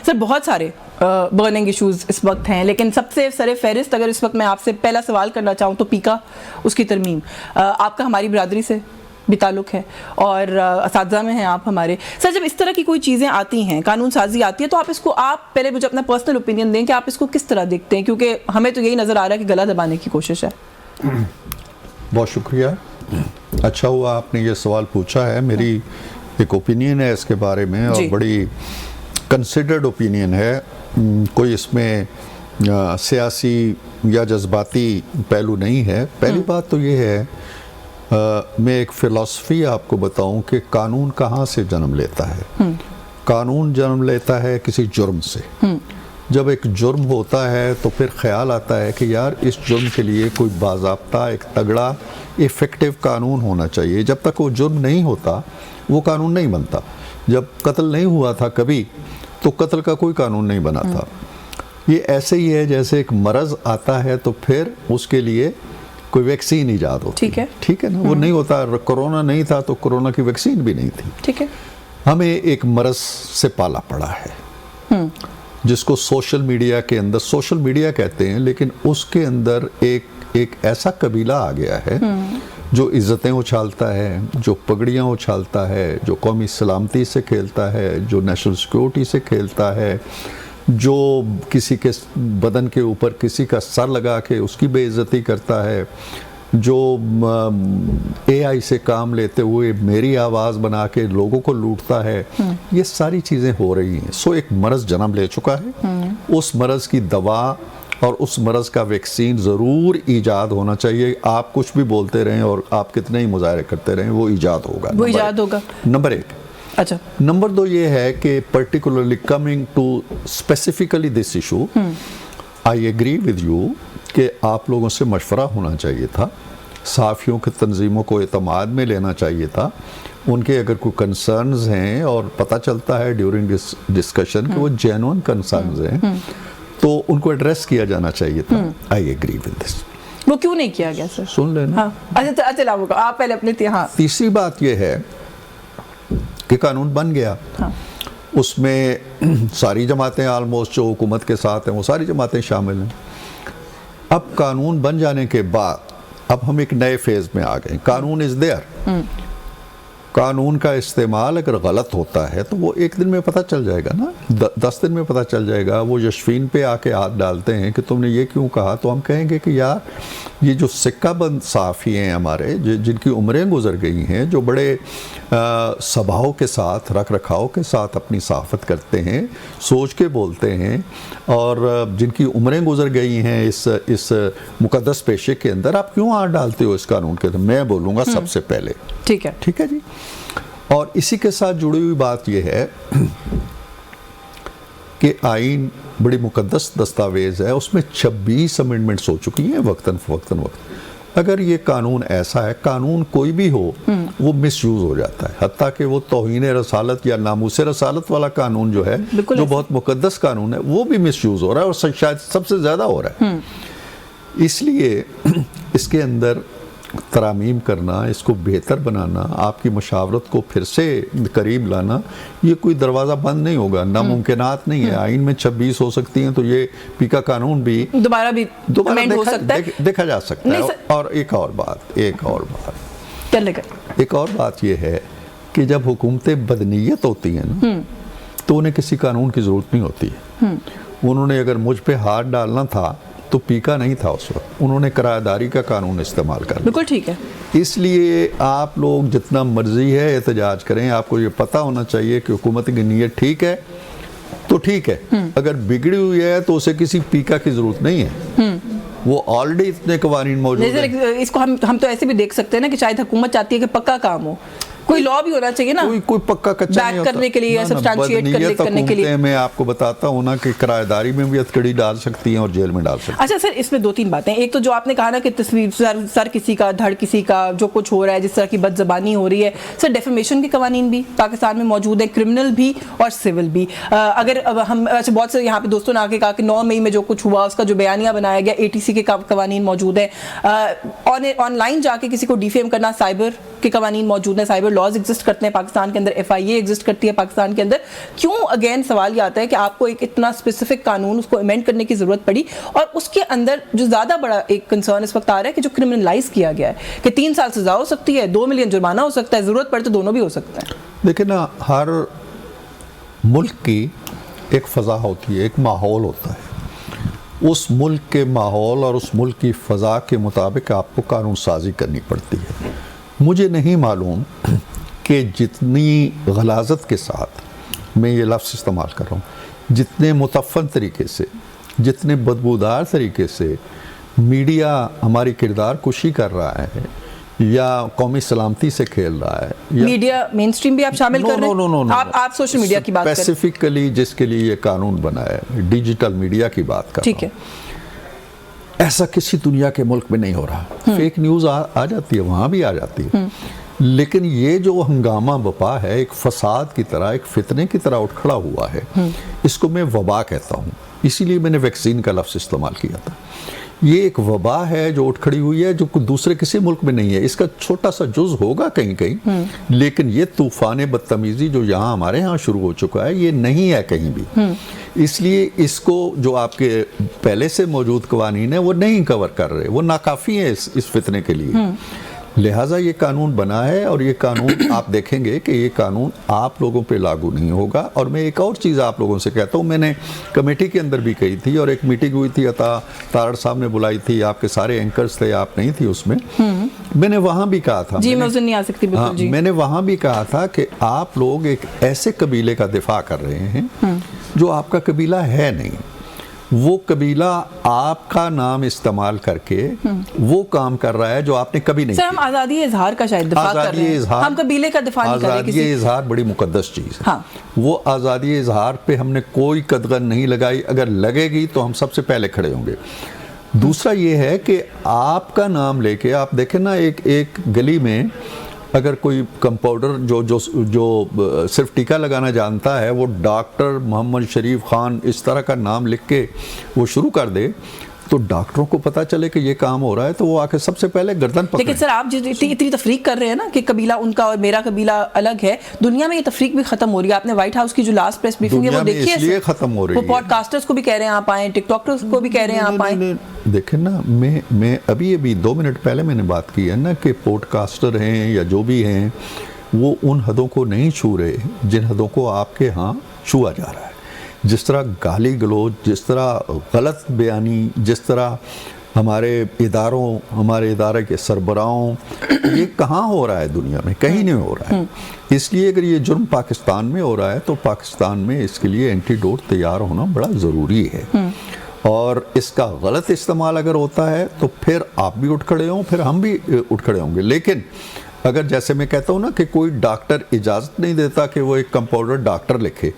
سر بہت سارے burning issues اس وقت ہیں، لیکن سب سے سر فہرست اگر اس وقت میں آپ سے پہلا سوال کرنا چاہوں تو پیکا، اس کی ترمیم. آپ کا ہماری برادری سے بھی تعلق ہے اور اساتذہ میں ہیں آپ ہمارے. سر جب اس طرح کی کوئی چیزیں آتی ہیں، قانون سازی آتی ہے، تو آپ اس کو، آپ پہلے مجھے اپنا پرسنل اوپینین دیں کہ آپ اس کو کس طرح دیکھتے ہیں، کیونکہ ہمیں تو یہی نظر آ رہا ہے کہ گلا دبانے کی کوشش ہے. بہت شکریہ، اچھا ہوا آپ نے یہ سوال پوچھا ہے. میری ایک اوپینین ہے اس کے بارے میں، اور بڑی کنسیڈرڈ اوپینین ہے. کوئی اس میں سیاسی یا جذباتی پہلو نہیں ہے. پہلی بات تو یہ ہے، میں ایک فلسفی آپ کو بتاؤں کہ قانون کہاں سے جنم لیتا ہے. قانون جنم لیتا ہے کسی جرم سے. جب ایک جرم ہوتا ہے تو پھر خیال آتا ہے کہ یار اس جرم کے لیے کوئی باضابطہ، ایک تگڑا ایفیکٹو قانون ہونا چاہیے. جب تک وہ جرم نہیں ہوتا وہ قانون نہیں بنتا. جب قتل نہیں ہوا تھا کبھی تو قتل کا کوئی قانون نہیں بنا تھا. یہ ایسے ہی ہے جیسے ایک مرض آتا ہے تو پھر اس کے لیے کوئی ویکسین ایجاد ہوتی ہے. ٹھیک ہے نا، وہ نہیں ہوتا. کرونا نہیں تھا تو کرونا کی ویکسین بھی نہیں تھی. ٹھیک ہے، ہمیں ایک مرض سے پالا پڑا ہے جس کو سوشل میڈیا کے اندر، سوشل میڈیا کہتے ہیں، لیکن اس کے اندر ایک ایسا قبیلہ آ گیا ہے جو عزتیں اچھالتا ہے، جو پگڑیاں اچھالتا ہے، جو قومی سلامتی سے کھیلتا ہے، جو نیشنل سیکورٹی سے کھیلتا ہے، جو کسی کے بدن کے اوپر کسی کا سر لگا کے اس کی بے عزتی کرتا ہے، جو اے آئی سے کام لیتے ہوئے میری آواز بنا کے لوگوں کو لوٹتا ہے. یہ ساری چیزیں ہو رہی ہیں. سو ایک مرض جنم لے چکا ہے. اس مرض کی دوا اور اس مرض کا ویکسین ضرور ایجاد ہونا چاہیے. آپ کچھ بھی بولتے رہیں اور آپ کتنے ہی مظاہرے کرتے رہیں، وہ ایجاد ہوگا. نمبر 1. اچھا، نمبر 2 یہ ہے کہ particularly coming to specifically this issue, I agree with you کہ آپ لوگوں سے مشورہ ہونا چاہیے تھا. صحافیوں کی تنظیموں کو اعتماد میں لینا چاہیے تھا. ان کے اگر کوئی کنسرنز ہیں اور پتہ چلتا ہے ڈیورنگ ڈسکشن کہ وہ جینوئن کنسرنز ہیں تو ان کو ایڈریس کیا جانا چاہیے تھا. I agree with this. وہ کیوں نہیں کیا گیا سر؟ سن لینا. اچھا آپ پہلے اپنے. تیسری بات یہ ہے کہ قانون بن گیا. اس میں ساری جماعتیں آلموسٹ جو حکومت کے ساتھ ہیں وہ ساری جماعتیں شامل ہیں. اب قانون بن جانے کے بعد اب ہم ایک نئے فیز میں آ گئے. قانون از دیئر. قانون کا استعمال اگر غلط ہوتا ہے تو وہ ایک دن میں پتہ چل جائے گا نا، 10 دن میں پتہ چل جائے گا. وہ یشفین پہ آ کے ہاتھ ڈالتے ہیں کہ تم نے یہ کیوں کہا، تو ہم کہیں گے کہ یار یہ جو سکہ بند صحافی ہیں ہمارے، جن کی عمریں گزر گئی ہیں، جو بڑے سبھاؤ کے ساتھ، رکھ رکھاؤ کے ساتھ اپنی صحافت کرتے ہیں، سوچ کے بولتے ہیں، اور جن کی عمریں گزر گئی ہیں اس مقدس پیشے کے اندر، آپ کیوں ہاتھ ڈالتے ہو اس قانون کے اندر؟ میں بولوں گا سب سے پہلے. ٹھیک ہے جی. اور اسی کے ساتھ جڑی ہوئی بات یہ ہے کہ آئین بڑی مقدس دستاویز ہے. اس میں 26 امینڈمنٹس ہو چکی ہیں وقتاً فوقتاً. اگر یہ قانون ایسا ہے، قانون کوئی بھی ہو وہ مس یوز ہو جاتا ہے. حتیٰ کہ وہ توہین رسالت یا ناموس رسالت والا قانون جو ہے، جو بہت مقدس قانون ہے، وہ بھی مس یوز ہو رہا ہے، اور شاید سب سے زیادہ ہو رہا ہے. اس لیے اس کے اندر ترامیم کرنا، اس کو بہتر بنانا، آپ کی مشاورت کو پھر سے قریب لانا، یہ کوئی دروازہ بند نہیں ہوگا. ناممکنات نہیں ہے. آئین میں 26 ہو سکتی ہیں تو یہ پیکا قانون بھی دوبارہ دیکھا جا سکتا ہے. اور ایک اور بات یہ ہے کہ جب حکومتیں بدنیت ہوتی ہیں نا تو انہیں کسی قانون کی ضرورت نہیں ہوتی ہے. انہوں نے اگر مجھ پہ ہاتھ ڈالنا تھا تو پیکا نہیں تھا اس وقت، انہوں نے کرایہ داری کا قانون استعمال کر لیا. بالکل ٹھیک ہے. اس لیے آپ لوگ جتنا مرضی ہے احتجاج کریں، آپ کو یہ پتہ ہونا چاہیے کہ حکومت کی نیت ٹھیک ہے تو ٹھیک ہے. اگر بگڑی ہوئی ہے تو اسے کسی پیکا کی ضرورت نہیں ہے. وہ آلریڈی اتنے قوانین موجود ہیں. اس کو ہم تو ایسے بھی دیکھ سکتے ہیں نا کہ شاید حکومت چاہتی ہے کہ پکا کام ہو. کوئی لا بھی ہونا چاہیے نا، کوئی پکا کچا نہیں ہوتا. کرنے کے لیے، سبسٹانشیٹ کرنے کے لیے. میں آپ کو بتاتا ہوں نا کہ کرایہ داری میں بھی ہتھکڑی ڈال سکتی ہیں اور جیل میں ڈال سکتی ہیں. اچھا سر، اس میں 2-3 باتیں. ایک تو جو آپ نے کہا نا کہ تصویر سر کسی کا، دھڑ کسی کا، جو کچھ ہو رہا ہے، جس طرح کی بد زبانی ہو رہی ہے. سر ڈیفیمیشن کے قوانین بھی پاکستان میں موجود ہیں، کرمنل بھی اور سول بھی. اگر ہم بہت سے یہاں پہ دوستوں نے آ کے کہا کہ 9 مئی میں جو کچھ ہوا اس کا جو بیانیہ بنایا گیا، ATC کے قوانین موجود ہیں. آن لائن جا کے کسی کو ڈیفیم کرنا، سائبر کے قوانین موجود ہیں, سائبر لاز ایگزسٹ کرتے ہیں پاکستان کے اندر, FIA ایگزسٹ کرتی ہے پاکستان کے اندر, کیوں اگین سوال یہ آتا ہے کہ آپ کو ایک اتنا اسپیسیفک قانون اس کو امینڈ کرنے کی ضرورت پڑی, اور اس کے اندر جو زیادہ بڑا ایک کنسرن اس وقت آ رہا ہے کہ جو کرمنلائز کیا گیا ہے کہ 3 سال سزا ہو سکتی ہے, 2 ملین جرمانہ ہو سکتا ہے, ضرورت پڑے تو دونوں بھی ہو سکتے ہیں. دیکھیں نا, ہر ملک کی ایک فضا ہوتی ہے, ایک ماحول ہوتا ہے, اس ملک کے ماحول اور اس ملک کی فضا کے مطابق آپ کو قانون سازی کرنی پڑتی ہے. مجھے نہیں معلوم کہ جتنی غلاظت کے ساتھ میں یہ لفظ استعمال کر رہا ہوں, جتنے متفن طریقے سے, جتنے بدبودار طریقے سے میڈیا ہماری کردار کشی کر رہا ہے یا قومی سلامتی سے کھیل رہا ہے, میڈیا مین اسٹریم بھی آپ شامل کر رہے ہیں, آپ سوشل میڈیا کی بات کریں, اسپیسیفکلی جس کے لیے یہ قانون بنا ہے, ڈیجیٹل میڈیا کی بات کر رہا ہوں. ٹھیک ہے, ایسا کسی دنیا کے ملک میں نہیں ہو رہا. فیک نیوز آ جاتی ہے, وہاں بھی آ جاتی ہے, لیکن یہ جو ہنگامہ بپا ہے ایک فساد کی طرح, ایک فتنے کی طرح اٹھ کھڑا ہوا ہے, اس کو میں وبا کہتا ہوں. اسی لیے میں نے ویکسین کا لفظ استعمال کیا تھا. یہ ایک وبا ہے جو اٹھ کھڑی ہوئی ہے, جو دوسرے کسی ملک میں نہیں ہے. اس کا چھوٹا سا جز ہوگا کہیں کہیں, لیکن یہ طوفان بدتمیزی جو یہاں ہمارے ہاں شروع ہو چکا ہے یہ نہیں ہے کہیں بھی. اس لیے اس کو جو آپ کے پہلے سے موجود قوانین ہیں وہ نہیں کور کر رہے, وہ ناکافی ہیں اس فتنے کے لیے. لہٰذا یہ قانون بنا ہے, اور یہ قانون آپ دیکھیں گے کہ یہ قانون آپ لوگوں پہ لاگو نہیں ہوگا. اور میں ایک اور چیز آپ لوگوں سے کہتا ہوں, میں نے کمیٹی کے اندر بھی کہی تھی, اور ایک میٹنگ ہوئی تھی, عطا تارڑ صاحب نے بلائی تھی, آپ کے سارے اینکرز تھے, آپ نہیں تھی اس میں. میں نے وہاں بھی کہا تھا, جی میں اس دن نہیں آ سکتی, بالکل جی, میں نے وہاں بھی کہا تھا کہ آپ لوگ ایک ایسے قبیلے کا دفاع کر رہے ہیں جو آپ کا قبیلہ ہے نہیں. وہ قبیلہ آپ کا نام استعمال کر کے وہ کام کر رہا ہے جو آپ نے کبھی نہیں کیا. سر ہم آزادی اظہار کا شاید دفاع کر رہے ہیں, ہم قبیلے کا دفاع نہیں کر رہے. آزادی اظہار بڑی مقدس چیز ہے. وہ آزادی اظہار پہ ہم نے کوئی قدغن نہیں لگائی, اگر لگے گی تو ہم سب سے پہلے کھڑے ہوں گے. دوسرا یہ ہے کہ آپ کا نام لے کے آپ دیکھیں نا, ایک گلی میں اگر کوئی کمپاؤنڈر جو صرف ٹیکہ لگانا جانتا ہے, وہ ڈاکٹر محمد شریف خان اس طرح کا نام لکھ کے وہ شروع کر دے, تو ڈاکٹروں کو پتا چلے کہ یہ کام ہو رہا ہے تو وہ آ کے سب سے پہلے گردن پکڑیں. لیکن سر آپ اتنی تفریق کر رہے ہیں نا کہ قبیلہ ان کا اور میرا قبیلہ الگ ہے, دنیا میں یہ تفریق بھی ختم ہو رہی ہے. آپ نے وائٹ ہاؤس کی جو لاسٹ پریس بریفنگ ہے وہ دیکھیے, اس لیے ختم ہو رہی ہے. وہ پوڈ کاسٹرز کو بھی کہہ رہے ہیں آپ آئیں, ٹک ٹاکرز کو بھی کہہ رہے ہیں آپ آئیں. دیکھیں نا, میں ابھی 2 منٹ پہلے میں نے بات کی ہے نا کہ پوڈ کاسٹر ہیں یا جو بھی ہیں وہ ان حدوں کو نہیں چھو رہے جن حدوں کو آپ کے ہاں چھوا جا رہا ہے. جس طرح گالی گلوچ, جس طرح غلط بیانی, جس طرح ہمارے اداروں, ہمارے ادارے کے سربراہوں, یہ کہاں ہو رہا ہے دنیا میں؟ کہیں نہیں ہو رہا ہے. اس لیے اگر یہ جرم پاکستان میں ہو رہا ہے تو پاکستان میں اس کے لیے اینٹی ڈوٹ تیار ہونا بڑا ضروری ہے. اور اس کا غلط استعمال اگر ہوتا ہے تو پھر آپ بھی اٹھ کھڑے ہوں, پھر ہم بھی اٹھ کھڑے ہوں گے. لیکن اگر جیسے میں کہتا ہوں نا کہ کوئی ڈاکٹر اجازت نہیں دیتا کہ وہ ایک کمپاؤنڈر ڈاکٹر لکھے,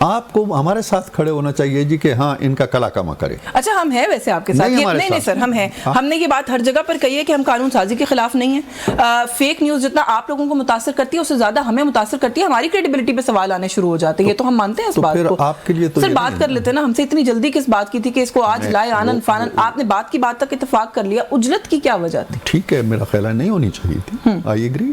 آپ کو ہمارے ساتھ کھڑے ہونا چاہیے جی کہ ہاں ان کا کلا کما کرے. اچھا ہم ہیں ویسے آپ کے ساتھ, نہیں سر ہم ہیں, ہم نے یہ بات ہر جگہ پر کہی ہے کہ ہم قانون سازی کے خلاف نہیں ہیں. فیک نیوز جتنا آپ لوگوں کو متاثر کرتی ہے اس سے زیادہ ہمیں متاثر کرتی ہے, ہماری کریڈیبلٹی پہ سوال آنے شروع ہو جاتے ہیں. یہ تو ہم مانتے ہیں اس بات کو. آپ کے لیے تو سر بات کر لیتے نا, ہم سے اتنی جلدی کس بات کی تھی کہ اس کو آج لائے آنن فانن, آپ نے بات کی بات تک اتفاق کر لیا, اجلت کی کیا وجہ تھی؟ ٹھیک ہے, میرا خیال ہے نہیں ہونی چاہیے تھی. I agree.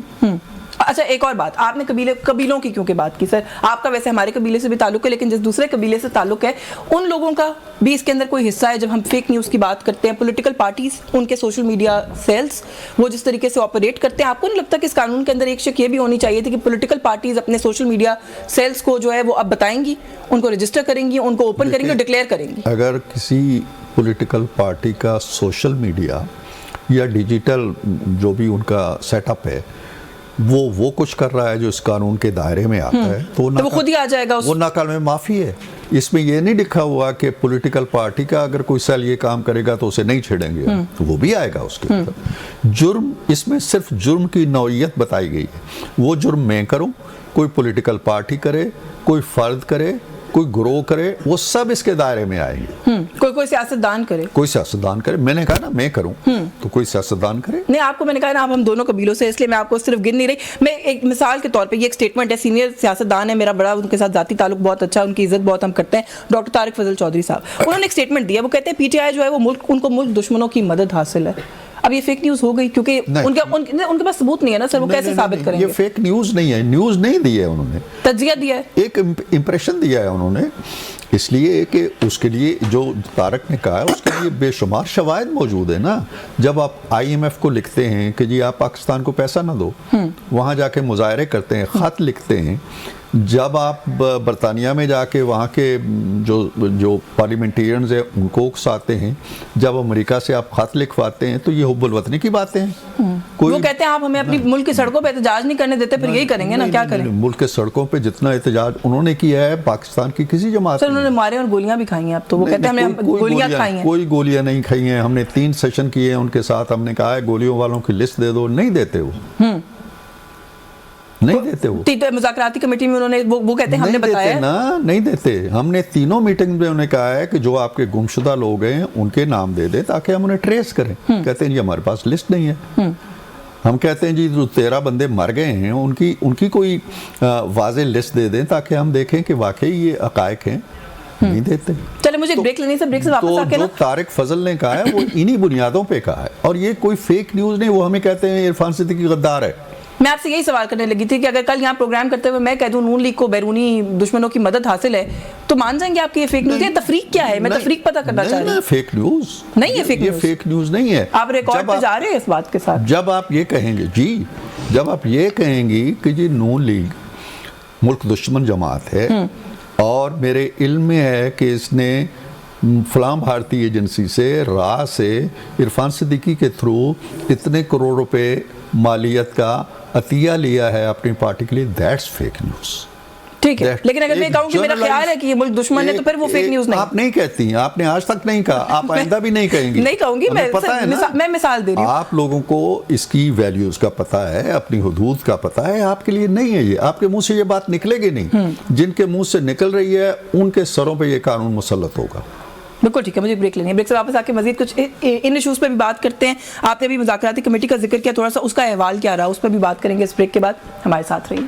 اچھا ایک اور بات, آپ نے قبیلوں کی کیونکہ بات کی, سر آپ کا ویسے ہمارے قبیلے سے بھی تعلق ہے, لیکن جس دوسرے قبیلے سے تعلق ہے ان لوگوں کا بھی اس کے اندر کوئی حصہ ہے. جب ہم فیک نیوز کی بات کرتے ہیں, پولیٹیکل پارٹیز, ان کے سوشل میڈیا سیلز, وہ جس طریقے سے آپریٹ کرتے ہیں, آپ کو نہیں لگتا کہ اس قانون کے اندر ایک شک یہ بھی ہونی چاہیے تھی کہ پولیٹیکل پارٹیز اپنے سوشل میڈیا سیلز کو جو ہے وہ اب بتائیں گی, ان کو رجسٹر کریں گی, ان کو اوپن کریں گی اور ڈکلیئر کریں گی؟ اگر کسی پولیٹیکل پارٹی کا سوشل میڈیا یا ڈیجیٹل جو بھی ان کا سیٹ اپ ہے وہ کچھ کر رہا ہے جو اس قانون کے دائرے میں آتا ہے تو وہ خود ہی آ جائے گا, وہ ناکال میں معافی ہے. اس میں یہ نہیں لکھا ہوا کہ پولیٹیکل پارٹی کا اگر کوئی سیل یہ کام کرے گا تو اسے نہیں چھیڑیں گے, وہ بھی آئے گا اس کے اندر. جرم, اس میں صرف جرم کی نوعیت بتائی گئی ہے. وہ جرم میں کروں, کوئی پولیٹیکل پارٹی کرے, کوئی فرد کرے, کوئی گروہ کرے, وہ سب اس کے دائرے میں آئیں گے. کوئی سیاستدان کرے, کوئی سیاستدان کرے. میں نے کہا نا میں کروں تو کوئی سیاستدان کرے. نہیں, آپ کو میں نے کہا نا آپ ہم دونوں قبیلوں سے, اس لیے میں آپ کو صرف گن نہیں رہی. میں ایک مثال کے طور پہ, یہ ایک سٹیٹمنٹ ہے, سینئر سیاستدان ہے, میرا بڑا ان کے ساتھ ذاتی تعلق بہت اچھا, ان کی عزت بہت ہم کرتے ہیں, ڈاکٹر طارق فضل چودھری صاحب. انہوں نے ایک سٹیٹمنٹ دیا, وہ کہتے ہیں پی ٹی آئی جو ہے وہ ملک, ان کو ملک دشمنوں کی مدد حاصل ہے. اب یہ فیک نیوز ہو گئی کیونکہ ان کے پاس ثبوت نہیں ہے نا سر, وہ کیسے ثابت کریں گے؟ یہ فیک نیوز نہیں ہے, نیوز نہیں دی ہے انہوں نے, تجزیہ دیا ہے, ایک امپریشن دیا ہے انہوں نے, اس لیے کہ اس کے لیے جو طارق نے کہا ہے اس کے لیے بے شمار شواہد موجود ہیں نا. جب آپ آئی ایم ایف کو لکھتے ہیں کہ جی آپ پاکستان کو پیسہ نہ دو, وہاں جا کے مظاہرے کرتے ہیں, خط لکھتے ہیں, جب آپ برطانیہ میں جا کے وہاں کے جو پارلیمنٹیرینز ہیں ان کو اکساتے ہیں, جب امریکہ سے آپ خط لکھواتے ہیں, تو یہ حب الوطنی کی باتیں ہیں. وہ کہتے ہیں آپ ہمیں اپنی ملک کی سڑکوں پہ احتجاج نہیں کرنے دیتے, پھر یہی کریں گے نا, کیا کریں؟ ملک کے سڑکوں پہ جتنا احتجاج انہوں نے کیا ہے پاکستان کی کسی جماعت سر, انہوں نے مارے اور گولیاں بھی کھائی ہیں. اب تو وہ کہتے ہیں ہم نے گولیاں کھائی ہیں. کوئی گولیاں نہیں کھائی ہیں, ہم نے 3 سیشن کیے ہیں ان کے ساتھ, ہم نے کہا ہے گولیوں والوں کی لسٹ دے دو, نہیں دیتے وہ, نہیں دیتے وہ. مذاکراتی کمیٹی میں انہوں نے وہ کہتے ہیں ہم نے بتایا نا, نہیں دیتے. ہم نے تینوں میٹنگ میں انہیں کہا ہے کہ جو آپ کے گمشدہ لوگ ہیں ان کے نام دے دیں تاکہ ہم انہیں ٹریس کریں. کہتے ہیں جی ہمارے پاس لسٹ نہیں ہے. ہم کہتے ہیں جی جو 13 بندے مر گئے ہیں ان کی کوئی واضح لسٹ دے دیں تاکہ ہم دیکھیں کہ واقعی یہ حقائق ہیں. نہیں دیتے. چلے مجھے ایک بریک لینی سے, بریک سے واپس آ کے جو طارق فضل نے کہا ہے وہ انہی بنیادوں پہ کہا ہے, اور یہ کوئی فیک نیوز نہیں. وہ ہمیں کہتے ہیں عرفان صدیقی غدار ہے. میں آپ سے یہی سوال کرنے لگی تھی کہ اگر کل یہاں پروگرام کرتے ہوئے میں کہہ دوں نون لیگ کو بیرونی دشمنوں کی مدد حاصل ہے تو مان جائیں گے آپ کی یہ فیک نیوز ہے؟ تفریق کیا ہے؟ میں تفریق پتہ کرنا چاہ رہی ہوں. فیک نیوز نہیں ہے, یہ فیک نیوز نہیں ہے. آپ ریکارڈ پہ جا رہے ہیں اس بات کے ساتھ. جب آپ یہ کہیں گے جی, جب آپ یہ کہیں گی کہ جی نون لیگ ملک دشمن جماعت ہے اور میرے علم میں ہے کہ اس نے فلاں بھارتی ایجنسی سے راہ سے عرفان صدیقی کے تھرو اتنے کروڑ روپے مالیت کا عطیہ لیا ہے اپنی پارٹی کے لیے, دیٹس فیک نیوز. ٹھیک ہے, لیکن اگر میں کہوں کہ میرا خیال ہے کہ یہ ملک دشمن ہے تو پھر وہ فیک نیوز نہیں. آپ نہیں کہتی ہیں, آپ نے آج تک نہیں کہا, آپ آئندہ بھی نہیں کہیں گی. نہیں کہوں گی, میں مثال دے رہی ہوں. آپ لوگوں کو اس کی ویلیوز کا پتہ ہے, اپنی حدود کا پتہ ہے, آپ کے لیے نہیں ہے یہ. آپ کے منہ سے یہ بات نکلے گی نہیں. جن کے منہ سے نکل رہی ہے ان کے سروں پہ یہ قانون مسلط ہوگا. بالکل ٹھیک ہے, مجھے بریک لینی ہے. بریک سے واپس آ کے مزید کچھ ان ایشوز پہ بھی بات کرتے ہیں. آپ نے ابھی مذاکراتی کمیٹی کا ذکر کیا, تھوڑا سا اس کا احوال کیا رہا اس پہ بھی بات کریں گے اس بریک کے بعد. ہمارے ساتھ رہیے.